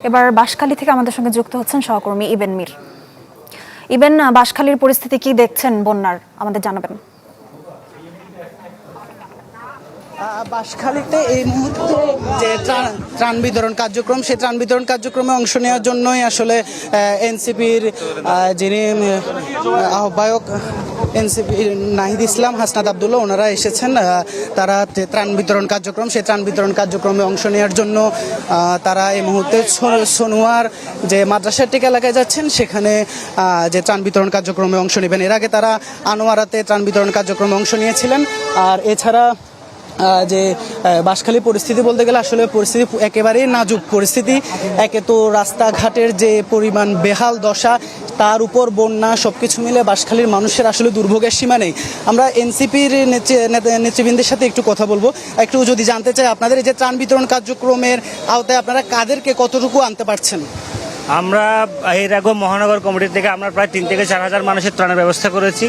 এবার বাঁশখালী থেকে আমাদের সঙ্গে যুক্ত হচ্ছেন সহকর্মী ইবেন মীর। ইবেন, বাঁশখালীর পরিস্থিতি কি দেখছেন বন্যার, আমাদের জানাবেন। বাঁশখালীতে এই মুহূর্তে যে ত্রাণ বিতরণ কার্যক্রম, সেই ত্রাণ বিতরণ কার্যক্রমে অংশ নেওয়ার জন্যই আসলে এনসিপির যিনি আহ্বায়ক এনসিপির নাহিদ ইসলাম, হাসনাত আবদুল্লাহ, ওনারা এসেছেন। তারা ত্রাণ বিতরণ কার্যক্রম, সেই ত্রাণ বিতরণ কার্যক্রমে অংশ নেওয়ার জন্য তারা এই মুহূর্তে সনুয়ার যে মাদ্রাসার টিকা এলাকায় যাচ্ছেন, সেখানে যে ত্রাণ বিতরণ কার্যক্রমে অংশ নেবেন। এর আগে তারা আনোয়ারাতে ত্রাণ বিতরণ কার্যক্রমে অংশ নিয়েছিলেন। আর এছাড়া যে বাঁশখালী পরিস্থিতি বলতে গেলে আসলে পরিস্থিতি একেবারেই নাজুক পরিস্থিতি। একে তো রাস্তাঘাটের যে পরিমাণ বেহাল দশা, তার উপর বন্যা, সবকিছু মিলে বাঁশখালীর মানুষের আসলে দুর্ভোগের সীমা নেই। আমরা এনসিপির নেতৃবৃন্দের সাথে একটু কথা বলবো। একটু যদি জানতে চাই, আপনাদের এই যে ত্রাণ বিতরণ কার্যক্রমের আওতায় আপনারা কাদেরকে কতটুকু আনতে পারছেন? আমরা এর আগে মহানগর কমিটি থেকে আমরা প্রায় 3 থেকে 4 হাজার মানুষের ত্রাণের ব্যবস্থা করেছি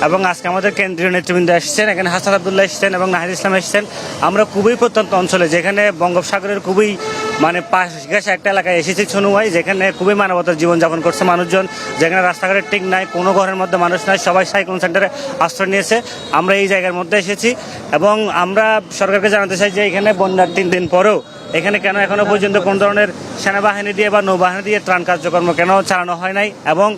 এবং আজকে আমাদের কেন্দ্রীয় নেতৃবৃন্দ এসেছেন, এখানে হাসান আবদুল্লাহ এসেছেন এবং নাহিদ ইসলাম এসেছেন। আমরা খুবই প্রত্যন্ত অঞ্চলে, যেখানে বঙ্গোপসাগরের খুবই পাশ ঘেঁষা একটা এলাকায় এসেছি, ছনুয়াই, যেখানে খুবই মানবতার জীবনযাপন করছে মানুষজন, যেখানে রাস্তাঘাটের ঠিক নাই, কোনো ঘরের মধ্যে মানুষ নাই, সবাই সাইক্লোন সেন্টারে আশ্রয় নিয়েছে। আমরা এই জায়গার মধ্যে এসেছি এবং আমরা সরকারকে জানাতে চাই যে এখানে বন্যার 3 দিন পরেও এখানে কেন এখনো পর্যন্ত কোনো ধরনের সেনাবাহিনী দিয়ে বা নৌবাহিনী দিয়ে ত্রাণ কার্যক্রম কেন চালানো হয় নাই। এবং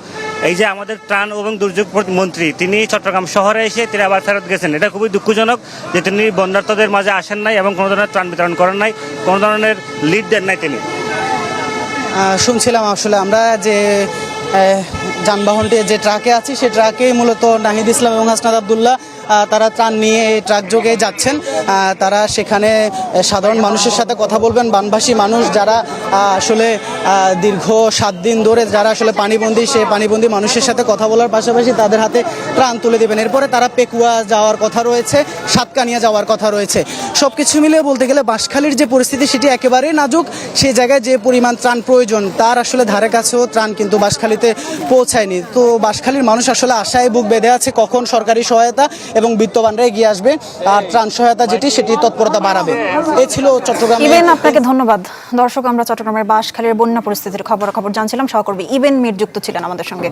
এই যে আমাদের ত্রাণ এবং দুর্যোগ মন্ত্রী, তিনি চট্টগ্রাম শহরে এসে তিনি আবার ফেরত গেছেন। এটা খুবই দুঃখজনক যে তিনি বন্যার্তদের মাঝে আসেন নাই এবং কোনো ধরনের ত্রাণ বিতরণ করেন নাই, কোনো ধরনের লিড দেন নাই তিনি। শুনছিলাম আসলে আমরা যে যানবাহনটি যে ট্রাকে আছি, সেই ট্রাকেই মূলত নাহিদ ইসলাম এবং হাসনাত আবদুল্লাহ তারা ত্রাণ নিয়ে ট্রাক যোগে যাচ্ছেন। তারা সেখানে সাধারণ মানুষের সাথে কথা বলবেন, বানভাসী মানুষ যারা আসলে দীর্ঘ 7 দিন ধরে যারা আসলে পানিবন্দী, সেই পানিবন্দী মানুষের সাথে কথা বলার পাশাপাশি তাদের হাতে ত্রাণ তুলে দেবেন। এরপরে তারা পেকুয়া যাওয়ার কথা রয়েছে, সাতকানিয়া যাওয়ার কথা রয়েছে। সব কিছু মিলিয়ে বলতে গেলে বাঁশখালীর যে পরিস্থিতি, সেটি একেবারেই নাজুক। সেই জায়গায় যে পরিমাণ ত্রাণ প্রয়োজন, তার আসলে ধারে কাছেও ত্রাণ কিন্তু বাঁশখালীতে পৌঁছায়নি। তো বাঁশখালীর মানুষ আসলে আশায় বুক বেঁধে আছে কখন সরকারি সহায়তা এবং বিত্তবানরা এগিয়ে আসবে আর ত্রাণ সহায়তা যেটি, সেটি তৎপরতা বাড়াবে। এই ছিল চট্টগ্রাম। ইবেন, আপনাকে ধন্যবাদ। দর্শক, আমরা চট্টগ্রামের বাঁশখালীর বন্যা পরিস্থিতির খবর জানছিলাম। সহকর্মী ইবেন মীর যুক্ত ছিলেন আমাদের সঙ্গে।